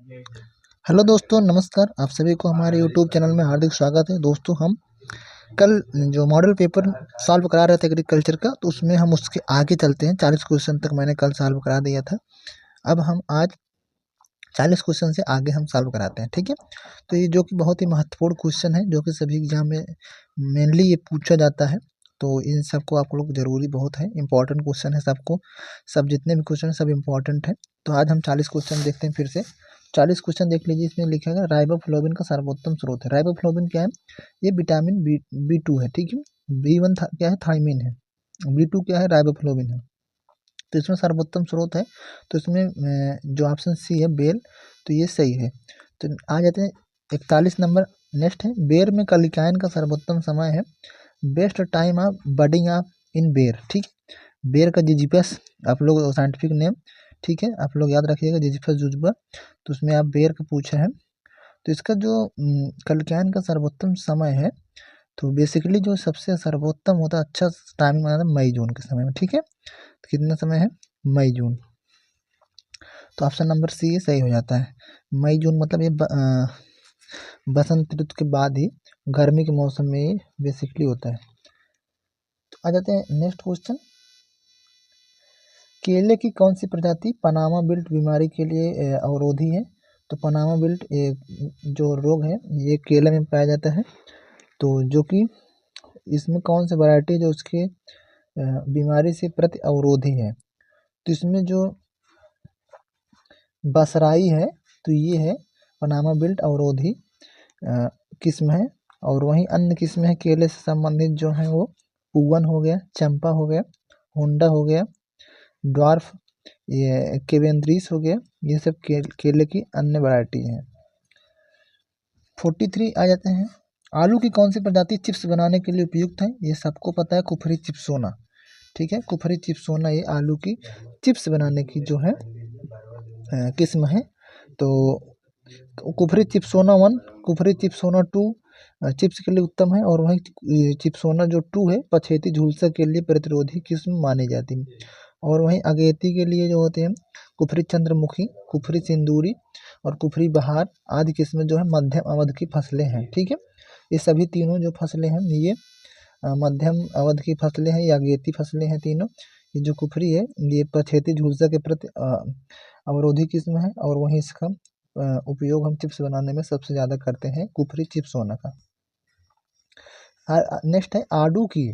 Hello दोस्तों, नमस्कार। आप सभी को हमारे यूट्यूब चैनल में हार्दिक स्वागत है। दोस्तों, हम कल जो मॉडल पेपर सॉल्व करा रहे थे एग्रीकल्चर का, तो उसमें हम उसके आगे चलते हैं। 40 क्वेश्चन तक मैंने कल सॉल्व करा दिया था। अब हम आज 40 क्वेश्चन से आगे हम सॉल्व कराते हैं, ठीक है। तो ये जो कि बहुत ही महत्वपूर्ण क्वेश्चन है, जो कि सभी एग्जाम में मेनली ये पूछा जाता है। तो इन सबको आप लोग जरूरी बहुत है, इंपॉर्टेंट क्वेश्चन है सबको। सब जितने भी क्वेश्चन सब इंपॉर्टेंट है। तो आज हम 40 क्वेश्चन देखते हैं फिर से। 40 क्वेश्चन देख लीजिए। इसमें लिखा है राइबोफ्लोविन का सर्वोत्तम स्रोत है। राइबोफ्लोविन क्या है? ये विटामिन बी टू है, ठीक है। बी वन क्या है? थायमिन है। बी टू क्या है? राइबोफ्लोविन है। तो इसमें सर्वोत्तम स्रोत है। तो इसमें जो ऑप्शन सी है बेल, तो ये सही है। तो आ जाते हैं 41 नंबर। नेक्स्ट है बेर में कलिकायन का सर्वोत्तम समय है। Best time of budding of in ber, ठीक। बेर का जिजिपस, आप लोग साइंटिफिक नेम, ठीक है, आप लोग याद रखिएगा, जिजिपस जुजबा। तो उसमें आप बेर का पूछा है। तो इसका जो कलिकायन का सर्वोत्तम समय है, तो बेसिकली जो सबसे सर्वोत्तम होता है, अच्छा टाइमिंग माना था मई जून के समय में, ठीक है। तो कितना समय है? मई जून। तो ऑप्शन नंबर सी सही हो जाता है। मई जून मतलब ये बसंत ऋतु के बाद ही गर्मी के मौसम में ये बेसिकली होता है। तो आ जाते हैं नेक्स्ट क्वेश्चन। केले की कौन सी प्रजाति पनामा बिल्ट बीमारी के लिए अवरोधी है? तो पनामा बिल्ट जो रोग है ये केले में पाया जाता है। तो जो कि इसमें कौन सी वैरायटी जो उसके बीमारी से प्रति अवरोधी है? तो इसमें जो बसराई है, तो ये है पनामा बिल्ट अवरोधी किस्म है। और वहीं अन्य किस्म है केले से संबंधित जो है वो पूवन हो गया, चंपा हो गया, होंडा हो गया, ड्वार्फ, ये केवेंद्रीस हो गया। ये सब केले की अन्य वैरायटी है। 43 आ जाते हैं। आलू की कौन सी प्रजाति चिप्स बनाने के लिए उपयुक्त है? ये सबको पता है, कुफरी चिप्सोना, ठीक है। कुफरी चिप्सोना ये आलू की चिप्स बनाने की जो है किस्म है। तो कुफरी चिप्सोना 1, कुफरी चिप्सोना 2 चिप्स के लिए उत्तम है। और वहीं चिप्सोना जो 2 है पछेती झुलसा के लिए प्रतिरोधी किस्म मानी जाती है। और वहीं अगेती के लिए जो होते हैं कुफरी चंद्रमुखी, कुफरी सिंदूरी और कुफरी बहार आदि किस्में जो है मध्यम अवधि की फसलें हैं, ठीक है। ये सभी तीनों जो फसलें हैं ये मध्यम अवधि की फसलें हैं, या अगेती फसलें हैं तीनों। ये जो कुफरी है ये पछेती झुलसा के प्रति अवरोधी किस्म है। और वहीं इसका उपयोग हम चिप्स बनाने में सबसे ज़्यादा करते हैं, कुफरी चिप्सोना का। नेक्स्ट है आडू की,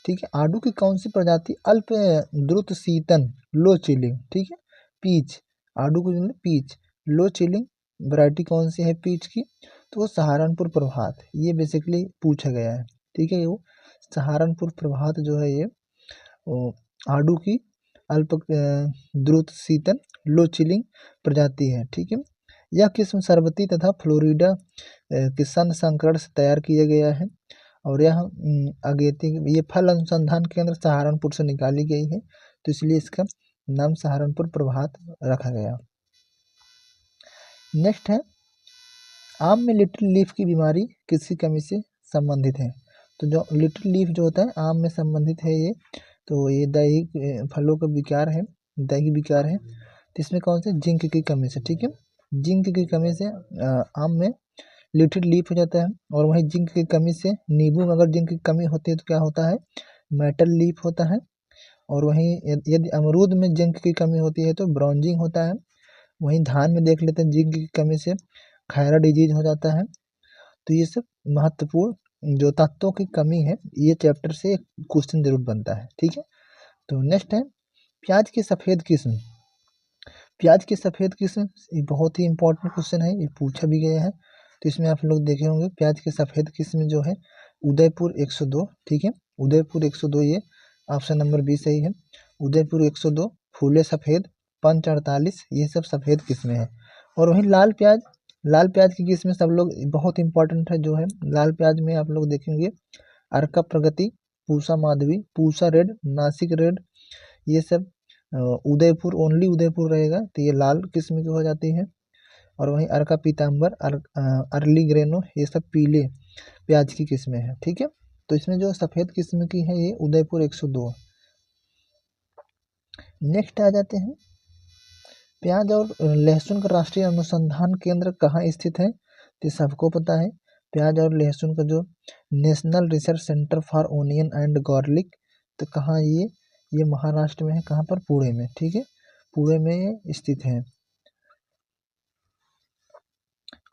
ठीक है। आडू की कौन सी प्रजाति अल्प द्रुत शीतन, लो चिलिंग, ठीक है। पीच, आडू को जो पीच, लो चिलिंग वैरायटी कौन सी है पीच की? तो वो सहारनपुर प्रभात, ये बेसिकली पूछा गया है, ठीक है। वो सहारनपुर प्रभात जो है ये वो आडू की अल्प द्रुत शीतन, लो चिलिंग प्रजाति है, ठीक है। यह किस्म सरबती तथा फ्लोरिडा के सन संकरण से तैयार किया गया है। और यह अगेती, ये फल अनुसंधान केंद्र सहारनपुर से निकाली गई है, तो इसलिए इसका नाम सहारनपुर प्रभात रखा गया। नेक्स्ट है आम में लिटिल लीफ की बीमारी किसकी कमी से संबंधित है? तो जो लिटिल लीफ जो होता है आम में संबंधित है ये। तो ये दैहिक फलों का विकार है, दैहिक विकार है। तो इसमें कौन से? जिंक की कमी से, ठीक है। जिंक की कमी से आम में लिटिल लीफ हो जाता है। और वहीं जिंक की कमी से नींबू में अगर जिंक की कमी होती है तो क्या होता है? मेटल लीफ होता है। और वहीं यदि अमरूद में जिंक की कमी होती है तो ब्राउजिंग होता है। वहीं धान में देख लेते हैं जिंक की कमी से खैरा डिजीज हो जाता है। तो ये सब महत्वपूर्ण जो तत्वों की कमी है, ये चैप्टर से क्वेश्चन जरूर बनता है, ठीक है। तो नेक्स्ट है प्याज की सफेद किस्म। प्याज की सफेद किस्म ये बहुत ही इंपॉर्टेंट क्वेश्चन है, ये पूछा भी गया है। तो इसमें आप लोग देखे होंगे प्याज की सफेद किस्म जो है उदयपुर 102, ठीक है। उदयपुर 102 ये ऑप्शन नंबर बी सही है। उदयपुर 102, फूले सफेद, पंच 48, ये सब सफेद किस्में हैं। और वहीं लाल प्याज, लाल प्याज की किस्में सब लोग बहुत इंपॉर्टेंट है जो है लाल प्याज में आप लोग देखेंगे अर्का प्रगति, पूसा माधवी, पूसा रेड, नासिक रेड, ये सब उदयपुर, ओनली उदयपुर रहेगा तो ये लाल किस्म की हो जाती है। और वहीं अर्का पीताम्बर, अर्ली ग्रेनो, ये सब पीले प्याज की किस्में हैं, ठीक है। तो इसमें जो सफ़ेद किस्म की है ये उदयपुर 102। नेक्स्ट आ जाते हैं प्याज और लहसुन का राष्ट्रीय अनुसंधान केंद्र कहाँ स्थित है? तो सबको पता है। प्याज और लहसुन का जो national research centre for onion and garlic, तो कहाँ ये महाराष्ट्र में है। कहाँ पर? पुणे में। ठीक है, पुणे में ये स्थित है।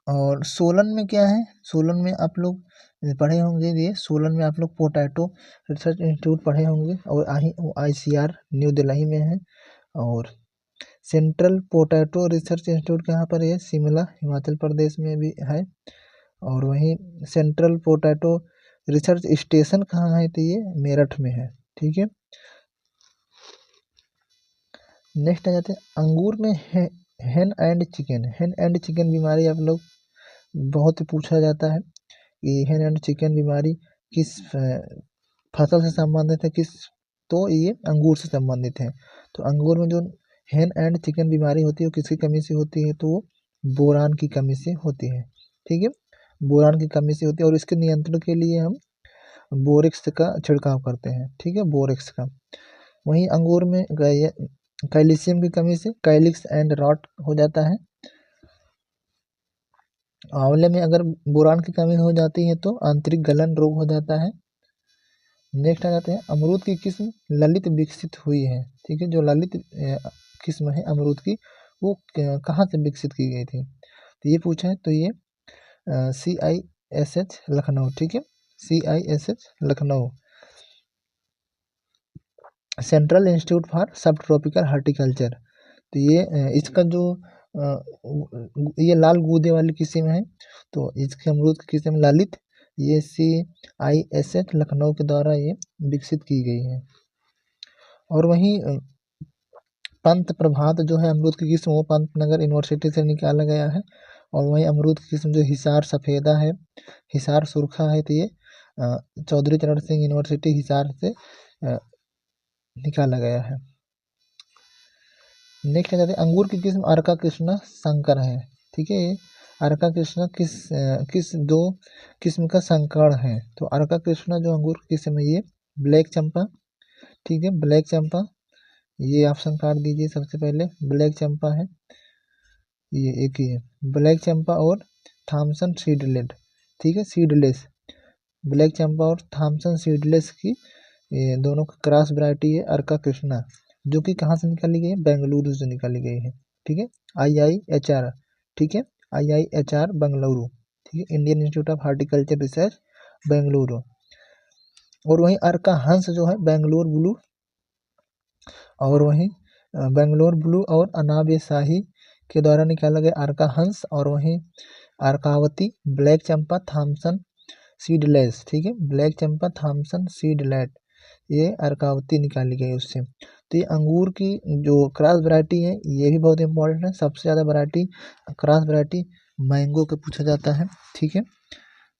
और सोलन में क्या है? सोलन में आप लोग पढ़े होंगे, ये सोलन में आप लोग पोटैटो रिसर्च इंस्टीट्यूट पढ़े होंगे, और ICR न्यू दिल्ली में है। और सेंट्रल पोटैटो रिसर्च इंस्टीट्यूट कहाँ पर है? शिमला हिमाचल प्रदेश में भी है। और वहीं सेंट्रल पोटैटो रिसर्च स्टेशन कहाँ है? तो ये मेरठ में है। ठीक है, नेक्स्ट आ जाते हैं अंगूर में हेन एंड चिकन। हेन एंड चिकन बीमारी आप लोग बहुत पूछा जाता है कि हेन एंड चिकन बीमारी किस फसल से संबंधित है, किस? तो ये अंगूर से संबंधित है। तो अंगूर में जो हेन एंड चिकन बीमारी होती है वो किसकी कमी से होती है? तो वो बोरान की कमी से होती है। ठीक है, बोरान की कमी से होती है, और इसके नियंत्रण के लिए हम बोरेक्स का छिड़काव करते हैं। ठीक है, बोरेक्स का। वहीं अंगूर में कैल्शियम की कमी से कैलिक्स एंड रॉट हो जाता है। आंवले में अगर बोरान की कमी हो जाती है तो आंतरिक गलन रोग हो जाता है। नेक्स्ट आ जाते हैं अमरूद की किस्म ललित विकसित हुई है। ठीक है, जो ललित किस्म है अमरूद की, वो कहाँ से विकसित की गई थी? तो ये पूछा है। तो ये CISH लखनऊ। ठीक है, CISH Lucknow, central institute for सब ट्रॉपिकल हार्टिकल्चर। तो ये इसका जो ये लाल गूदे वाली किस्म है, तो इसके अमरूद की किस्म ललित, ये CISH लखनऊ के द्वारा ये विकसित की गई है। और वहीं पंत प्रभात जो है अमरूद की किस्म, वो पंतनगर यूनिवर्सिटी से निकाला गया है। और वहीं अमरूद की किस्म जो हिसार सफ़ेदा है, हिसार सुरखा है, तो ये चौधरी चरण सिंह यूनिवर्सिटी हिसार से निकाला गया है। नेक्स्ट आ जाते हैं अंगूर की किस्म अर्का कृष्णा संकर है। ठीक है, ये अर्का कृष्णा किस दो किस्म का संकर है? तो अर्का कृष्णा जो अंगूर की किस्म है ये ब्लैक चंपा। ठीक है, ब्लैक चंपा, ये ऑप्शन काट दीजिए सबसे पहले। ब्लैक चंपा है, ये एक ही है, ब्लैक चंपा और थॉमसन सीडलेस। ठीक है, सीडलेस, ब्लैक चंपा और थॉमसन सीडलेस की ये दोनों का क्रॉस वैरायटी है अर्का कृष्णा, जो कि कहाँ से निकाली गई है? बेंगलुरु से निकाली गई है। ठीक है, IIHR। ठीक है, IIHR बेंगलुरु। ठीक है, Indian institute of horticulture research Bengaluru. और वहीं अर्का हंस जो है बेंगलोर ब्लू, और वहीं बेंगलोर ब्लू और अनाब शाही के द्वारा निकाला गया अर्का हंस। और वहीं अर्कावती, ब्लैक चंपा, थॉमसन सीडलेस। ठीक है, ब्लैक चंपा, थॉमसन सीडलेट, ये अर्कावती निकाली गई उससे। तो ये अंगूर की जो क्रॉस वैरायटी है ये भी बहुत इंपॉर्टेंट है। सबसे ज़्यादा वैरायटी क्रॉस वैरायटी मैंगो का पूछा जाता है। ठीक है,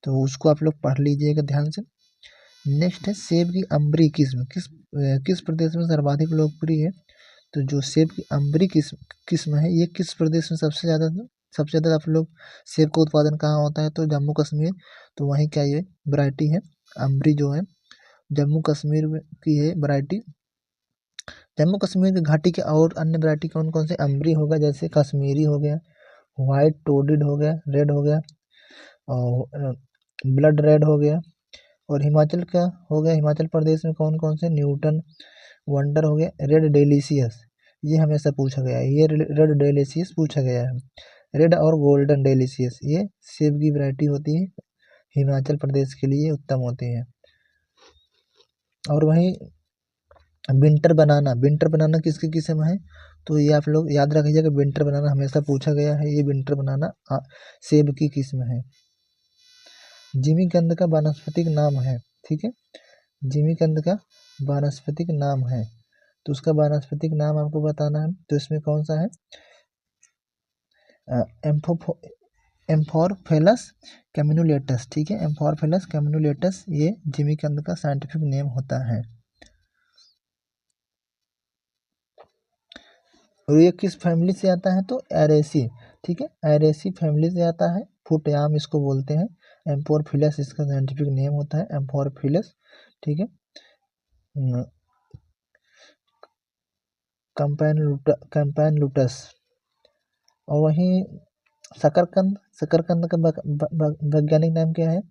तो उसको आप लोग पढ़ लीजिएगा ध्यान से। नेक्स्ट है सेब की अम्बरी किस्म किस प्रदेश में सर्वाधिक लोकप्रिय है? तो जो सेब की अम्बरी किस्म है ये किस प्रदेश में सबसे ज़्यादा आप लोग सेब का उत्पादन कहाँ होता है? तो जम्मू कश्मीर। तो वहीं क्या ये वैरायटी है अम्बरी जो है जम्मू कश्मीर की है वैरायटी। जम्मू कश्मीर की घाटी के और अन्य वैरायटी कौन कौन से अम्बरी होगा? जैसे कश्मीरी हो गया, वाइट टोडेड हो गया, रेड हो गया, और ब्लड रेड हो गया। और हिमाचल का हो गया, हिमाचल प्रदेश में कौन कौन से? न्यूटन, वंडर हो गया, रेड डेलीशियस, ये हमेशा पूछा गया है, ये रेड डेलीशियस पूछा गया है। रेड और गोल्डन डेलीशियस ये सेब की वैरायटी होती है, हिमाचल प्रदेश के लिए उत्तम होती है। और वहीं विंटर बनाना किसकी किस्म है? तो ये आप लोग याद रखिएगा, विंटर बनाना हमेशा पूछा गया है, ये विंटर बनाना सेब की किस्म है। जिमीकंद का वानस्पतिक नाम है। ठीक है, जिमीकंद का वानस्पतिक नाम है, तो उसका वानस्पतिक नाम आपको बताना है। तो इसमें कौन सा है? एम्फोरफेलस कैमिनुलेटस। ठीक है, एम्फोरफेलस कैमिनुलेटस ये जिमीकंद का साइंटिफिक नेम होता है। और ये किस फैमिली से आता है? तो एरेसी। ठीक है, एरेसी फैमिली से आता है, फुटयाम इसको बोलते हैं। एम्फोरफिलस इसका साइंटिफिक नेम होता है, एम्फोरफिलस। ठीक है, कैम्पैनुलटस। और वहीं शकरकंद, शकरकंद का वैज्ञानिक नाम क्या है?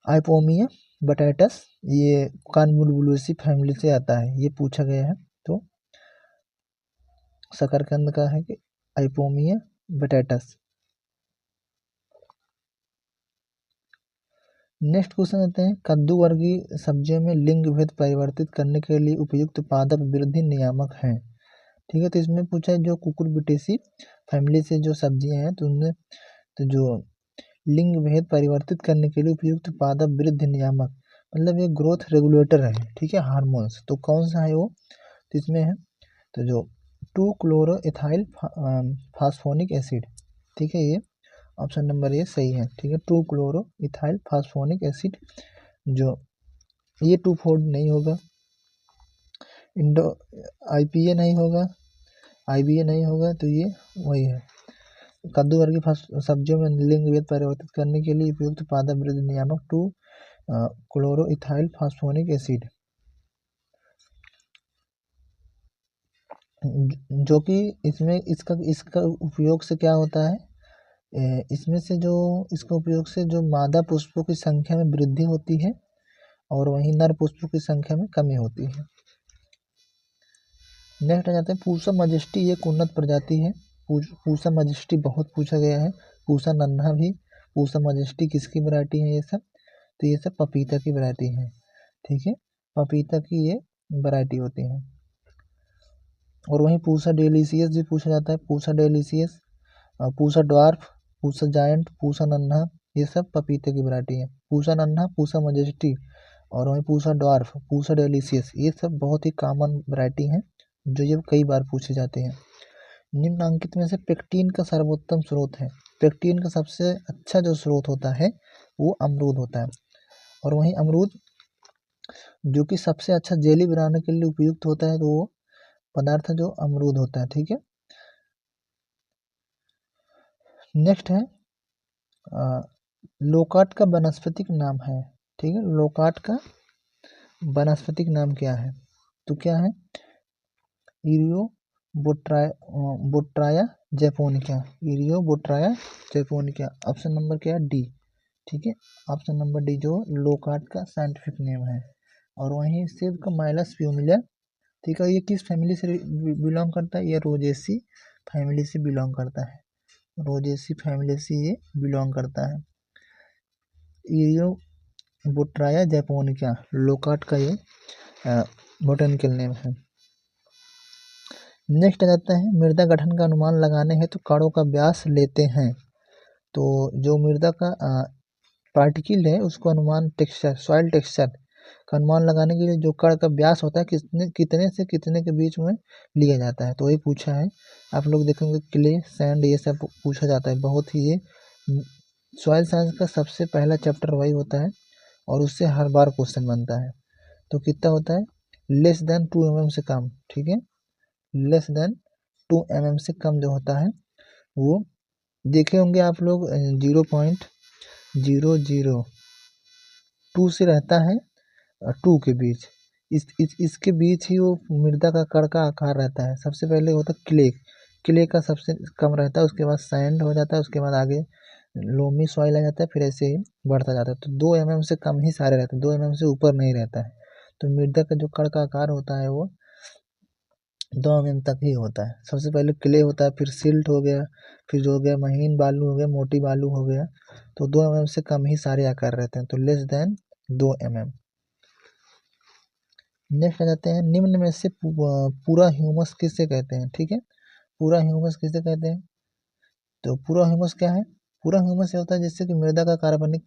आइपोमिया बटाटस। ये कानबुलबुलेसी फैमिली से आता है, ये पूछा गया है। तो शकरकंद का है कि आइपोमिया बटाटस। नेक्स्ट क्वेश्चन आते हैं, कद्दू वर्गीय सब्जियों में लिंग भेद परिवर्तित करने के लिए उपयुक्त पादप वृद्धि नियामक हैं। ठीक है, तो इसमें पूछा है जो कुकुरबिटेसी फैमिली से जो सब्जियां हैं तो उनमें तो जो लिंग भेद परिवर्तित करने के लिए उपयुक्त पादप वृद्धि नियामक मतलब ये ग्रोथ रेगुलेटर है। ठीक है, हार्मोन्स, तो कौन सा है वो? तो इसमें है तो जो 2 क्लोरो इथाइल फास्फोनिक एसिड। ठीक है, ये ऑप्शन नंबर ये सही है। ठीक है, 2 क्लोरो इथाइल फास्फोनिक एसिड, जो ये 2 फोल्ड नहीं होगा, इंडो आईपीए नहीं होगा, आईबीए नहीं होगा, तो ये वही है। कद्दू वर्गीय सब्जियों में लिंग भेद परिवर्तित करने के लिए उपयुक्त पादप वृद्धि नियामक 2 क्लोरो इथाइल फास्फोनिक एसिड, जो कि इसमें इसका इसका उपयोग से क्या होता है? इसमें से जो इसका उपयोग से जो मादा पुष्पों की संख्या में वृद्धि होती है और वहीं नर पुष्पों की संख्या में कमी होती है। नेक्स्ट आ जाते हैं, पूसा मजेस्टी एक उन्नत प्रजाति है। पूसा मजेस्टी बहुत पूछा गया है, पूसा नन्हा भी। पूसा मजेस्टी किसकी वैरायटी है ये सब? तो ये सब पपीता की वैरायटी है। ठीक है, पपीता की ये वैरायटी होती है। और वहीं पूसा डेलीशियस भी पूछा जाता है, Pusa delicious, Pusa dwarf, Pusa giant, Pusa नन्हा, ये सब पपीते की वैरायटी है। पूसा नन्हा, पूसा मजेस्टी और वहीं पूसा ड्वार्फ, पूसा डेलीशियस, ये सब बहुत ही कॉमन वैरायटी हैं जो ये कई बार पूछे जाते हैं। निम्नलिखित में से पेक्टिन का सर्वोत्तम स्रोत है। पेक्टिन का सबसे अच्छा जो स्रोत होता है वो अमरूद होता है। और वहीं अमरूद जो कि सबसे अच्छा जेली बनाने के लिए उपयुक्त होता है तो वो पदार्थ जो अमरूद होता है। ठीक है, नेक्स्ट है लोकाट का वनस्पतिक नाम है। ठीक है, लोकाट का वनस्पतिक नाम क्या है? तो क्या है? इरियो बोट्राया जैपोनिका, इरियो बोट्राया जैपोनिका। ऑप्शन नंबर क्या है? डी। ठीक है, ऑप्शन नंबर डी जो लोकाट का साइंटिफिक नेम है। और वहीं सेब का माइलस प्यूमिलिया, ठीक है, ये किस फैमिली से बिलोंग करता है? ये रोजेसी फैमिली से बिलोंग करता है, रोजेसी फैमिली से ये बिलोंग करता है। इरियो बोट्राया जैपोनिका लोकाट का ये बोटेनिकल नेम है। नेक्स्ट आ जाता है, मृदा गठन का अनुमान लगाने हेतु कणों का व्यास लेते हैं। तो जो मृदा का पार्टिकल है उसको अनुमान टेक्सचर, सॉइल टेक्सचर का अनुमान लगाने के लिए जो कण का व्यास होता है कितने से कितने के बीच में लिया जाता है, तो वही पूछा है। आप लोग देखेंगे क्ले, सैंड, ये सब पूछा जाता है बहुत ही। ये सॉइल साइंस का सबसे पहला चैप्टर वही होता है और उससे हर बार क्वेश्चन बनता है। तो कितना होता है? लेस देन 2 mm से कम। ठीक है, लेस देन 2 mm से कम जो होता है वो देखे होंगे आप लोग 0.002 से रहता है 2 के बीच। इसके बीच ही वो मृदा का कण का आकार रहता है। सबसे पहले होता है क्ले, क्ले का सबसे कम रहता है, उसके बाद सैंड हो जाता है, उसके बाद आगे लोमी सॉइल आ जाता है, फिर ऐसे ही बढ़ता जाता है। तो 2 mm से कम ही सारे रहते हैं, 2 mm से ऊपर नहीं रहता है। तो मृदा का जो कण का आकार होता है वो 2 mm तक ही होता है। सबसे पहले क्ले होता है, फिर सिल्ट हो गया, फिर जो हो गया महीन बालू हो गया, मोटी बालू हो गया। तो 2 mm से कम ही सारे आकार रहते हैं, तो लेस देन 2 mm। नेक्स्ट आ जाते हैं, निम्न में से पूरा ह्यूमस किसे कहते हैं? ठीक है, पूरा ह्यूमस किसे कहते हैं? तो पूरा ह्यूमस क्या है? पूरा ह्यूमस ये होता है जिससे कि मृदा का कार्बनिक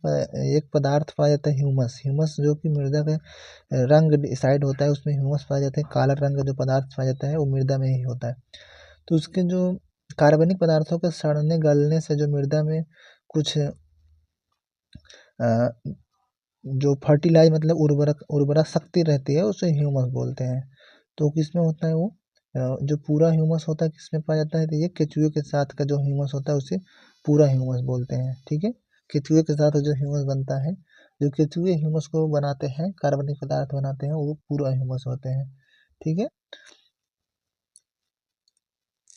एक पदार्थ पाया जाता है, ह्यूमस। ह्यूमस जो कि मृदा का रंग डिसाइड होता है, उसमें ह्यूमस पाया जाता है। काला रंग का जो पदार्थ पाया जाता है वो मृदा में ही होता है। तो उसके जो कार्बनिक पदार्थों के सड़ने गलने से जो मृदा में कुछ जो फर्टिलाइज मतलब उर्वरक शक्ति रहती है उसे ह्यूमस बोलते हैं। तो किसमें होता है वो? जो पूरा ह्यूमस होता है किसमें पाया जाता है? तो ये केचुए के साथ का जो ह्यूमस होता है उसे पूरा ह्यूमस बोलते हैं। ठीक है, केचुए के साथ जो ह्यूमस बनता है, जो केचुए ह्यूमस को बनाते हैं, कार्बनिक पदार्थ बनाते हैं, वो पूरा ह्यूमस होते हैं। ठीक है,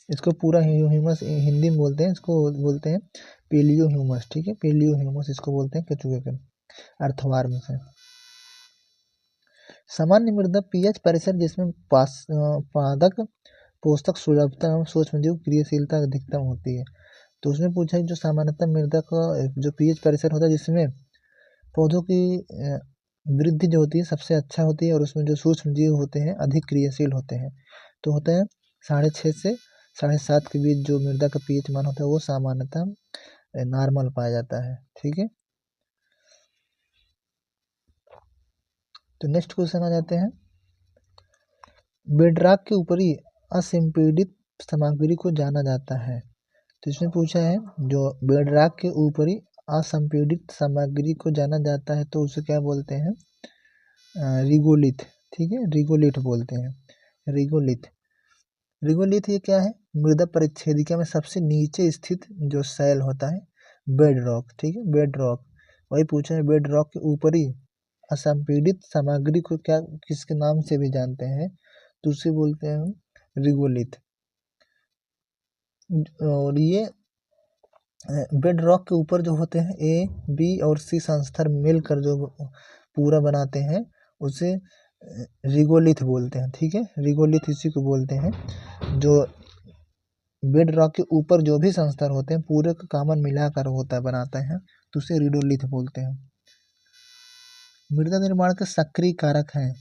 इसको पूरा ह्यूमस हिंदी में बोलते हैं, इसको बोलते हैं पेलियो ह्यूमस। ठीक है, पेलियो ह्यूमस इसको बोलते हैं केचुए के अर्थवार्म से। सामान्य मृदा पीएच परिसर जिसमें पादक पोषक सुलभता एवं सूक्ष्मजीव क्रियाशीलता अधिकतम होती है। तो उसमें पूछा है जो सामान्यतः मृदा का जो पीएच परिसर होता है जिसमें पौधों की वृद्धि जो होती है सबसे अच्छा होती है, और उसमें जो सूक्ष्म जीव होते हैं अधिक क्रियाशील होते हैं। तो होता है 6.5 से 7.5 के बीच जो मृदा का पीएच मान होता है वो सामान्यतः नॉर्मल पाया जाता है। ठीक है, तो नेक्स्ट क्वेश्चन आ जाते हैं। बेडरॉक के ऊपरी असंपीड़ित सामग्री को जाना जाता है। तो इसमें पूछा है जो बेडरॉक के ऊपरी असंपीड़ित सामग्री को जाना जाता है तो उसे क्या बोलते हैं? रिगोलिथ। ठीक है, रिगोलिथ बोलते हैं, रिगोलिथ। रिगोलिथ ये क्या है? मृदा परिच्छेदिका में सबसे नीचे स्थित जो शैल होता है, बेड रॉक। ठीक है, बेड रॉक वही पूछा है। बेड रॉक के ऊपरी असंपीड़ित सामग्री को क्या किसके नाम से भी जानते हैं? तो उसे बोलते हैं रिगोलिथ। और ये बेड रॉक के ऊपर जो होते हैं ए, बी और सी संस्तर मिलकर जो पूरा बनाते हैं उसे रिगोलिथ बोलते हैं। ठीक है, रिगोलिथ इसी को बोलते हैं। जो बेड रॉक के ऊपर जो भी संस्तर होते हैं पूरे का कॉमन मिलाकर होता है बनाते हैं तो उसे रिडोलिथ बोलते हैं। मृदा निर्माण के सक्रिय कारक हैं।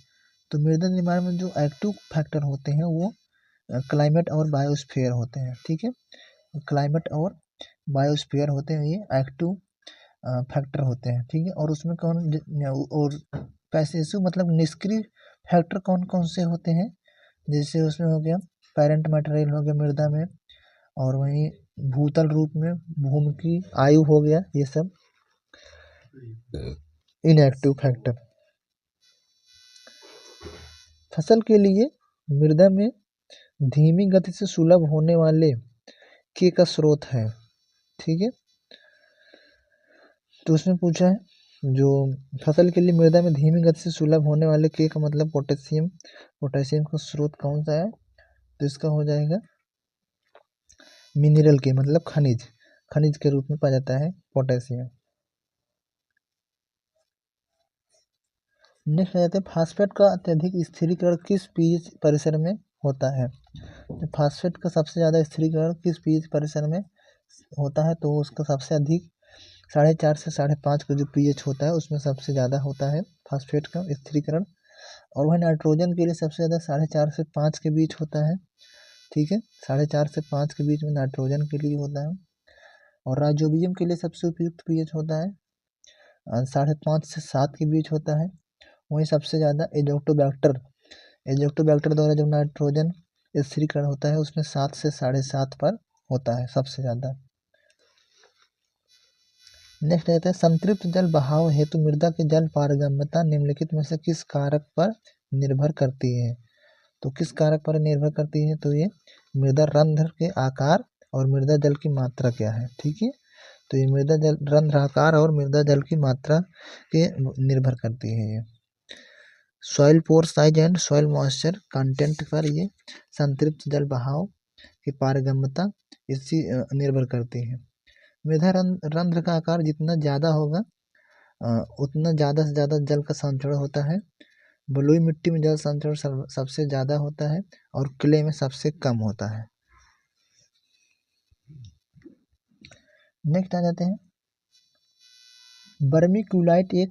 तो मृदा निर्माण में जो एक्टिव फैक्टर होते हैं वो क्लाइमेट और बायोस्फीयर होते हैं। ठीक है, क्लाइमेट और बायोस्फीयर होते हैं ये एक्टिव फैक्टर होते हैं। ठीक है, और उसमें और पैसिव मतलब निष्क्रिय फैक्टर कौन कौन से होते हैं? जैसे उसमें हो गया पेरेंट मटेरियल हो गया मृदा में, और वहीं भूतल रूप में भूमि की आयु हो गया, ये सब इनएक्टिव फैक्टर। फसल के लिए मृदा में धीमी गति से सुलभ होने वाले के का स्रोत है। ठीक है, तो उसमें पूछा है जो फसल के लिए मृदा में धीमी गति से सुलभ होने वाले के का मतलब पोटेशियम। पोटेशियम का स्रोत कौन सा है? तो इसका हो जाएगा मिनरल के मतलब खनिज, खनिज के रूप में पाया जाता है पोटेशियम। नेक्स्ट आ जाते हैं फास्फेट का अत्यधिक स्थिरीकरण किस पीएच परिसर में होता है? तो फास्फेट का सबसे ज़्यादा स्थिरीकरण किस पीएच परिसर में होता है? तो उसका सबसे अधिक 4.5 से 5.5 का जो पीएच होता है उसमें सबसे ज़्यादा होता है फास्फेट का स्थिरीकरण। और वह नाइट्रोजन के लिए सबसे ज़्यादा 4.5 से 5 के बीच होता है। ठीक है, 4.5 से 5 के बीच में नाइट्रोजन के लिए होता है। और राइजोबियम के लिए सबसे उपयुक्त पीएच होता है 5.5 से 7 के बीच होता है। वहीं सबसे ज़्यादा एजोक्टोबैक्टर, एजोक्टोबैक्टर द्वारा जब नाइट्रोजन स्थिरीकरण होता है उसमें 7 से 7.5 पर होता है सबसे ज़्यादा। नेक्स्ट रहता है संतृप्त जल बहाव हेतु मृदा की जल पारगम्यता निम्नलिखित में से किस कारक पर निर्भर करती है? तो किस कारक पर निर्भर करती है? तो ये मृदा रंध्र के आकार और मृदा जल की मात्रा क्या है। ठीक है, तो ये मृदा जल रंध्र आकार और मृदा जल की मात्रा के निर्भर करती है। ये soil pore size and soil moisture content पर ये संतृप्त जल बहाव की पारगम्यता इसी निर्भर करती है। मृदा रंध्र का आकार जितना ज़्यादा होगा उतना ज़्यादा से ज़्यादा जल का संचरण होता है। बलुई मिट्टी में जल संचरण सबसे ज़्यादा होता है और क्ले में सबसे कम होता है। नेक्स्ट आ जाते हैं वर्मीक्यूलाइट एक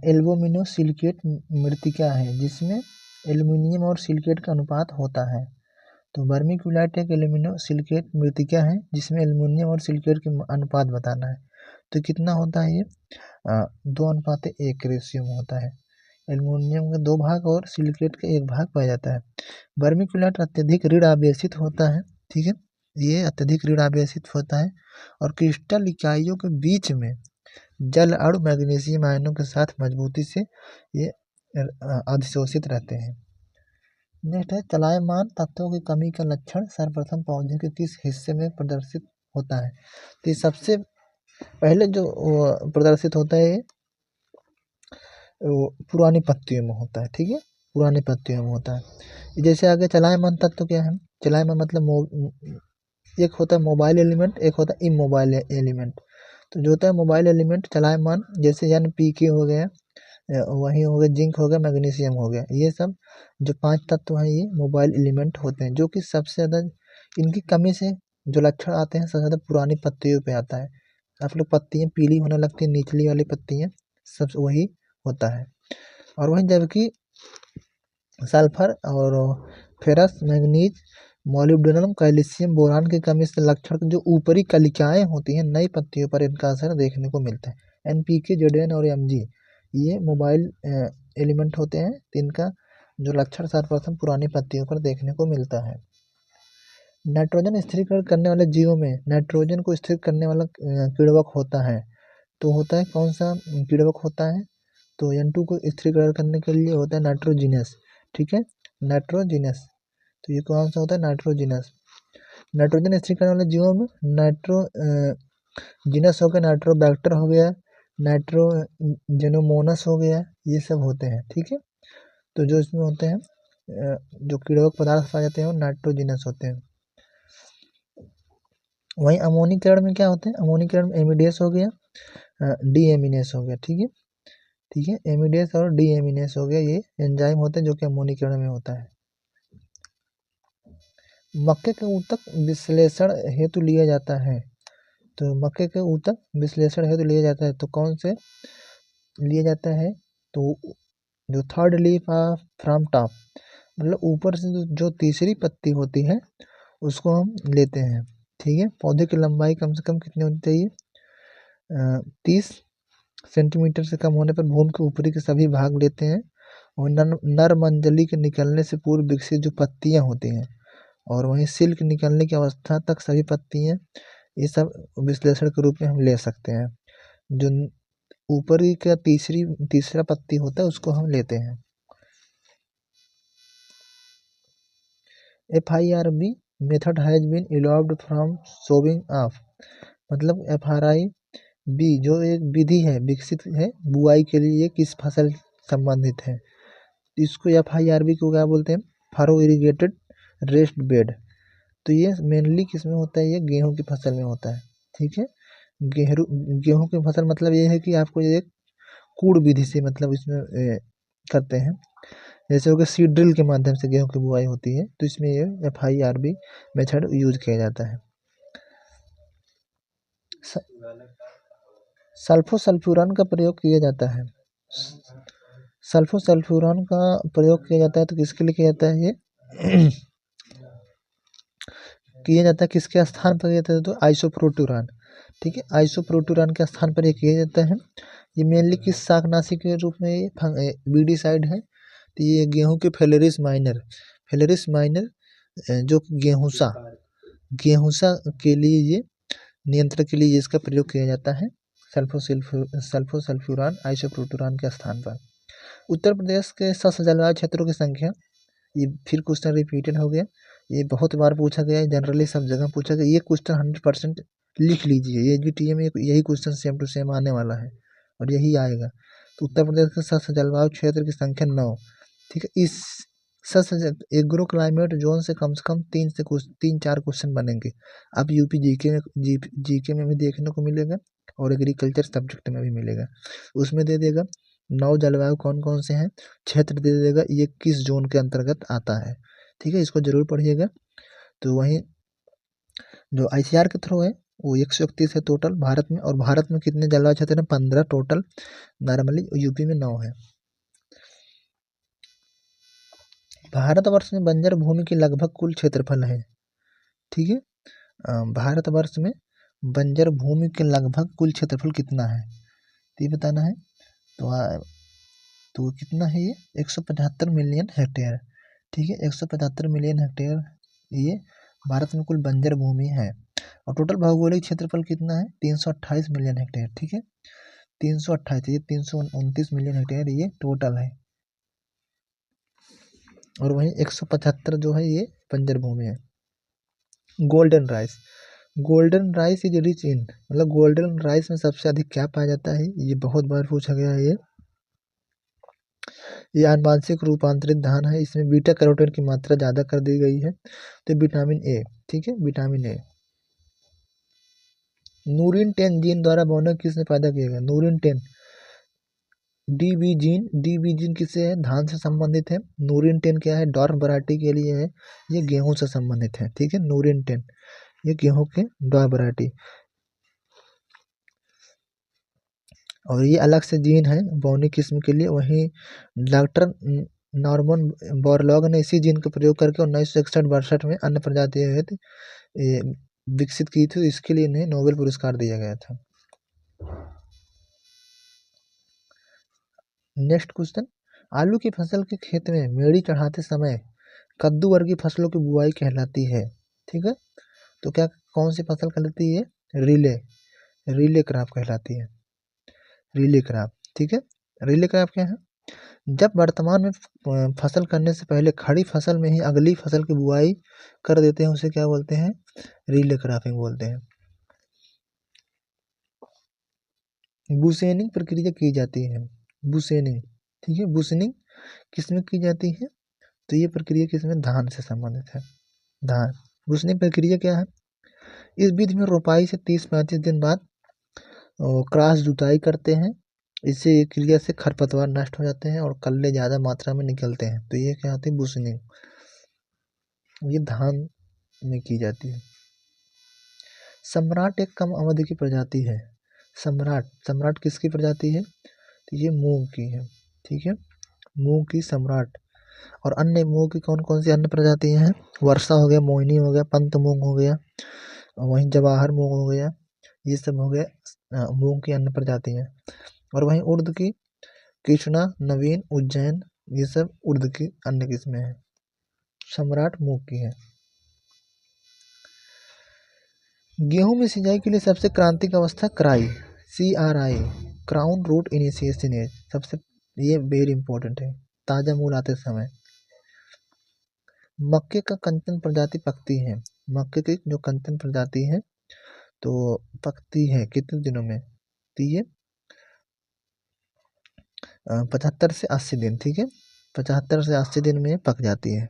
एल्बुमिनो सिलिकेट मृतिका है जिसमें एल्युमिनियम और सिलिकेट का अनुपात होता है। तो वर्मीक्यूलाइट एक एल्युमिनो सिलिकेट मृतिका है जिसमें एल्युमिनियम और सिलिकेट के अनुपात बताना है। तो कितना होता है ये? 2:1 रेशियो में होता है। एल्युमिनियम का 2 भाग और सिलिकेट का 1 भाग पाया जाता है। वर्मीक्यूलाइट अत्यधिक ऋण आवेशित होता है। ठीक है, ये अत्यधिक ऋण आवेशित होता है और क्रिस्टल इकाइयों के बीच में जल अणु मैग्नीशियम आयनों के साथ मजबूती से ये अधिशोषित रहते हैं। नेक्स्ट है चलायमान तत्वों की कमी का लक्षण सर्वप्रथम पौधे के किस हिस्से में प्रदर्शित होता है? तो ये सबसे पहले जो प्रदर्शित होता है वो पुरानी पत्तियों में होता है। ठीक है, पुरानी पत्तियों में होता है। जैसे आगे चलायमान तत्व क्या है? चलायमान मतलब एक होता है मोबाइल एलिमेंट, एक होता है इमोबाइल एलिमेंट। तो जो होता है मोबाइल एलिमेंट चलायमान, जैसे NPK हो गया, वही हो गया जिंक हो गया, मैग्नीशियम हो गया, ये सब जो 5 तत्व हैं ये मोबाइल एलिमेंट होते हैं, जो कि सबसे ज़्यादा इनकी कमी से जो लक्षण आते हैं सबसे ज़्यादा पुरानी पत्तियों पे आता है। आप लोग पत्तियाँ पीली होने लगती हैं, निचली वाली पत्तियाँ सब वही होता है। और वहीं जबकि सल्फर और ferrous, manganese, molybdenum, calcium, boron की कमी से लक्षण जो ऊपरी कलिकाएं होती हैं नई पत्तियों पर इनका असर देखने को मिलता है। NPK, ZN और Mg ये मोबाइल एलिमेंट होते हैं, इनका जो लक्षण सर्वप्रथम पुरानी पत्तियों पर देखने को मिलता है। नाइट्रोजन स्थिरीकरण करने वाले जीवों में नाइट्रोजन को स्थिर करने वाला किण्वक होता है। तो होता है कौन सा किण्वक होता है? तो N2 को स्थिरीकरण करने के लिए होता है नाइट्रोजिनस। ठीक है, नाइट्रोजिनस। तो ये कौन सा होता है? नाइट्रोजिनस। नाइट्रोजन स्थिरीकरण वाले जीवों में नाइट्रोजिनस हो गया, नाइट्रोबैक्टर हो गया, नाइट्रोजेनोमोनस हो गया, ये सब होते हैं। ठीक है, तो जो इसमें होते हैं जो किण्वक पदार्थ पाए जाते हैं वो नाइट्रोजिनस होते हैं। वहीं अमोनीकरण में क्या होते हैं? अमोनीकरण में एमिडेस हो गया, डीएमिनेस हो गया। ठीक है, ठीक है, एमिडेस और डीएमिनेस हो गया, ये एंजाइम होते हैं जो कि अमोनीकरण में होता है। मक्के के ऊतक विश्लेषण हेतु लिया जाता है। तो मक्के के ऊतक विश्लेषण हेतु लिया जाता है, तो कौन से लिया जाता है? तो जो थर्ड लीफ फ्रॉम टॉप, मतलब ऊपर से जो तीसरी पत्ती होती है उसको हम लेते हैं। ठीक है, पौधे की लंबाई कम से कम कितनी होनी चाहिए? 30 सेंटीमीटर से कम होने पर भूमि के ऊपरी के सभी भाग लेते हैं, और नर मंजरी के निकलने से पूर्व विकसित जो पत्तियां होती हैं, और वहीं सिल्क निकलने की अवस्था तक सभी पत्तियां, ये सब विश्लेषण के रूप में हम ले सकते हैं। जो ऊपरी का तीसरा पत्ती होता है उसको हम लेते हैं। FIRB method has been evolved from sowing of, मतलब FRIB जो एक विधि है, विकसित है बुआई के लिए, ये किस फसल संबंधित है? इसको FIRB को क्या बोलते हैं? Furrow irrigated raised bed. तो ये मेनली किस में होता है? ये गेहूं की फसल में होता है। ठीक है, गेहूं की फसल मतलब ये है कि आपको ये कूड़ विधि से मतलब इसमें करते हैं, जैसे हो गया सीड ड्रिल के माध्यम से गेहूं की बुआई होती है, तो इसमें ये FIRB मेथड यूज किया जाता है। सल्फोसल्फ्यूरान का प्रयोग किया जाता है। सल्फोसल्फ्यूरान का प्रयोग किया जाता है तो किसके लिए किया जाता है? ये किया जाता है किसके स्थान पर किया जाता है? तो आइसोप्रोटूरान। ठीक है, आइसोप्रोटूरान के स्थान पर ये किया जाता है। ये मेनली किस शाकनाशी के रूप में ये वीडीसाइड है? तो ये गेहूं के फेलेरिस माइनर जो गेहूंसा के लिए ये नियंत्रण के लिए इसका प्रयोग किया जाता है, सल्फोसल्फ्यूरान आइसोप्रोटूरान के स्थान पर। उत्तर प्रदेश के 7 जलवायु क्षेत्रों की संख्या, ये फिर क्वेश्चन रिपीटेड हो गया, ये बहुत बार पूछा गया है, जनरली सब जगह पूछा गया। ये क्वेश्चन 100% लिख लीजिए, ये GTM में यही क्वेश्चन सेम टू सेम आने वाला है और यही आएगा। तो उत्तर प्रदेश के 7 जलवायु क्षेत्र की संख्या 9। ठीक है, इस एग्रो क्लाइमेट जोन से कम 3 4 क्वेश्चन बनेंगे। अब यूपी जीके में भी देखने को मिलेगा और एग्रीकल्चर सब्जेक्ट में भी मिलेगा। उसमें दे देगा 9 जलवायु कौन कौन से हैं, क्षेत्र दे देगा ये किस जोन के अंतर्गत आता है। ठीक है, इसको जरूर पढ़िएगा। तो वहीं जो ICR के थ्रू है वो 131 है टोटल भारत में, और भारत में कितने जलवायु क्षेत्र हैं? 15 टोटल, नॉर्मली यूपी में 9 है। भारतवर्ष में बंजर भूमि की लगभग कुल क्षेत्रफल है। ठीक है, भारतवर्ष में बंजर भूमि के लगभग कुल क्षेत्रफल कितना है तो ये बताना है। तो कितना है ये? 175 मिलियन हेक्टेयर। ठीक है, 175 मिलियन हेक्टेयर ये भारत में कुल बंजर भूमि है। और टोटल भौगोलिक क्षेत्रफल कितना है? 328 मिलियन हेक्टेयर। ठीक है, 328, ये 329 मिलियन हेक्टेयर ये टोटल है, और वहीं 175 जो है ये बंजर भूमि है। Golden rice is rich in, मतलब गोल्डन राइस में सबसे अधिक क्या पाया जाता है? ये बहुत बार पूछा गया है ये। ये आनुवांशिक रूपांतरित धान है, इसमें बीटा कैरोटीन की मात्रा ज़्यादा कर दी गई है। तो विटामिन ए, ठीक है, विटामिन ए। नूरिन 10 जीन द्वारा बहुनक किसने पैदा किया गया? नूरिन 10 डीबी जीन किससे है? धान से संबंधित है। नूरिन 10 क्या है? डॉर्फ वैरायटी के लिए है, ये गेहूं से संबंधित है, ठीक है। नूरिन 10 ये गेहूं के डॉर्फ वैरायटी, और ये अलग से जीन है बौनी किस्म के लिए। वहीं डॉक्टर नॉर्मन बोरलॉग ने इसी जीन का प्रयोग करके 1961-62 में अन्य प्रजातियों हेतु विकसित की थी। इसके लिए इन्हें नोबेल पुरस्कार दिया गया था। नेक्स्ट क्वेश्चन, आलू की फसल के खेत में मेड़ी चढ़ाते समय कद्दू वर्गीय फसलों की बुआई कहलाती है, ठीक है। तो क्या कौन सी फसल कहलाती है? रिले क्रॉप कहलाती है, रिले क्रॉप, ठीक है। रिले क्रॉप क्या है? जब वर्तमान में फसल करने से पहले खड़ी फसल में ही अगली फसल की बुआई कर देते हैं, उसे क्या बोलते हैं? रिले क्रॉपिंग बोलते हैं। बुशेनिंग प्रक्रिया की जाती है, बुशेनिंग, ठीक है। बुशेनिंग किसमें की जाती है? तो ये प्रक्रिया किसमें? धान से संबंधित है, धान। बुशेनिंग प्रक्रिया क्या है? इस विधि में रोपाई से 30-35 दिन बाद क्रॉस जुताई करते हैं। इससे ये क्रिया से खरपतवार नष्ट हो जाते हैं और कल्ले ज़्यादा मात्रा में निकलते हैं। तो ये क्या होती है? बुशेनिंग। ये धान में की जाती है। सम्राट एक कम अवधि की प्रजाति है। सम्राट किसकी प्रजाति है? तो ये मूंग की है, ठीक है, मूंग की सम्राट। और अन्य मूंग की कौन कौन सी अन्य प्रजातियां हैं? वर्षा हो गया, मोहिनी हो गया, पंत मूंग हो गया, वहीं जवाहर मूंग हो गया, ये सब हो गए मूंग की अन्य प्रजातियां। और वहीं उर्द की कृष्णा, नवीन, उज्जैन, ये सब उर्द की अन्य किस्में हैं। सम्राट मूंग की है। गेहूं में सिंचाई के लिए सबसे क्रांतिक अवस्था cry, CRI, crown root initiation as, सबसे ये वेरी इंपॉर्टेंट है, ताजा मूल आते समय। मक्के का कंचन प्रजाति पकती है, मक्के की जो कंचन प्रजाति है तो पकती है कितने दिनों में? तो ये 75 से 80 दिन, ठीक है, 75 से 80 दिन में पक जाती है।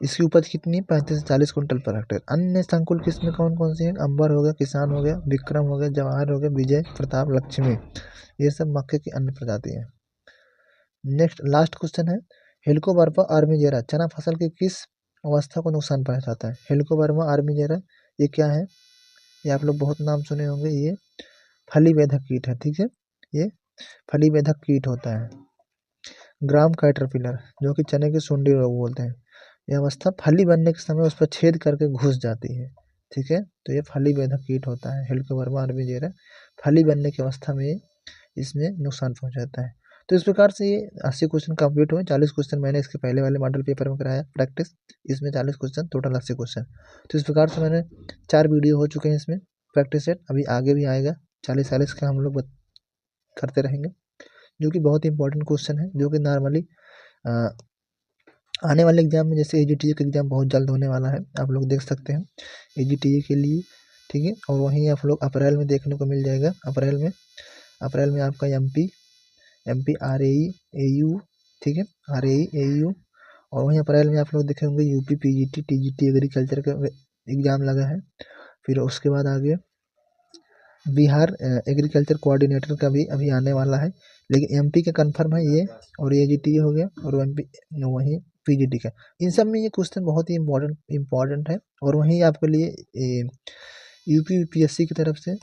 इसकी उपज कितनी? 35 से 40 कुंटल पर हेक्टेयर। अन्य संकुल किस्में कौन कौन सी हैं? अंबर हो गया, किसान हो गया, विक्रम हो गया, जवाहर हो गया, विजय, प्रताप, लक्ष्मी, ये सब मक्के की अन्य प्रजाति है। नेक्स्ट लास्ट क्वेश्चन है, हेलिकोबार्बा आर्मीजेरा चना फसल की किस अवस्था को नुकसान पहुंचाता है? हेलिकोबार्बा आर्मीजेरा ये क्या है? ये आप लोग बहुत नाम सुने होंगे, ये फली बेधक कीट है, ठीक है, ये फली बेधक कीट होता है। ग्राम कैटरपिलर जो कि चने की सुंडी रोग बोलते हैं, यह अवस्था फली बनने के समय उस पर छेद करके घुस जाती है, ठीक है। तो ये फली बेधक कीट होता है, हेलिकोबार्बा आर्मीजेरा फली बनने की अवस्था में इसमें नुकसान पहुंचाता है। तो इस प्रकार से ये 80 क्वेश्चन कंप्लीट हुए। 40 क्वेश्चन मैंने इसके पहले वाले मॉडल पेपर में कराया प्रैक्टिस, इसमें 40 क्वेश्चन, टोटल 80 क्वेश्चन। तो इस प्रकार से मैंने 4 वीडियो हो चुके हैं इसमें प्रैक्टिस सेट, अभी आगे भी आएगा 40-40 का हम लोग करते रहेंगे, जो कि बहुत ही इंपॉर्टेंट क्वेश्चन है, जो कि नॉर्मली आने वाले एग्जाम में, जैसे AGTA का एग्जाम बहुत जल्द होने वाला है, आप लोग देख सकते हैं AGTA के लिए, ठीक है। और वहीं आप लोग अप्रैल में देखने को मिल जाएगा, अप्रैल में आपका MP RAE AU, ठीक है, RAE AU। और वहीं अप्रैल में आप लोग देखे होंगे UP PGT TGT एग्रीकल्चर का एग्जाम लगा है। फिर उसके बाद आगे बिहार एग्रीकल्चर कोऑर्डिनेटर का भी अभी आने वाला है, लेकिन MP का कंफर्म है ये, और AGTA हो गया, और MP वहीं PGT का। इन सब में ये क्वेश्चन बहुत ही इम्पोर्टेंट है। और वहीं आपके लिए UP PSC की तरफ से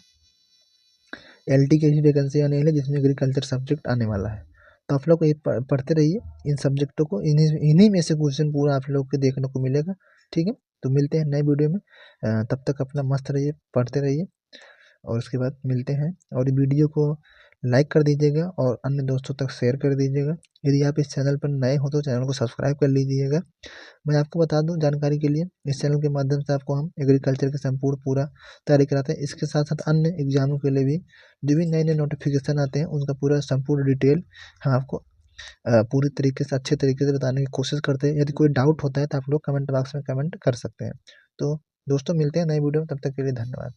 LT की वैकेंसी आने वाली है, जिसमें एग्रीकल्चर सब्जेक्ट आने वाला है। तो आप लोग ये पढ़ते रहिए इन सब्जेक्टों को, इन्हीं में से क्वेश्चन पूरा आप लोग को देखने को मिलेगा, ठीक है। तो मिलते हैं नए वीडियो में, तब तक अपना मस्त रहिए, पढ़ते रहिए, और उसके बाद मिलते हैं। और वीडियो को लाइक कर दीजिएगा और अन्य दोस्तों तक शेयर कर दीजिएगा। यदि आप इस चैनल पर नए हो तो चैनल को सब्सक्राइब कर लीजिएगा। मैं आपको बता दूं जानकारी के लिए, इस चैनल के माध्यम से आपको हम एग्रीकल्चर के संपूर्ण पूरा तैयारी कराते हैं। इसके साथ साथ अन्य एग्जामों के लिए भी जो भी नए नए नोटिफिकेशन आते हैं, उनका पूरा संपूर्ण डिटेल हम आपको पूरी तरीके से, अच्छे तरीके से बताने की कोशिश करते हैं। यदि कोई डाउट होता है तो आप लोग कमेंट बॉक्स में कमेंट कर सकते हैं। तो दोस्तों मिलते हैं नए वीडियो में, तब तक के लिए धन्यवाद।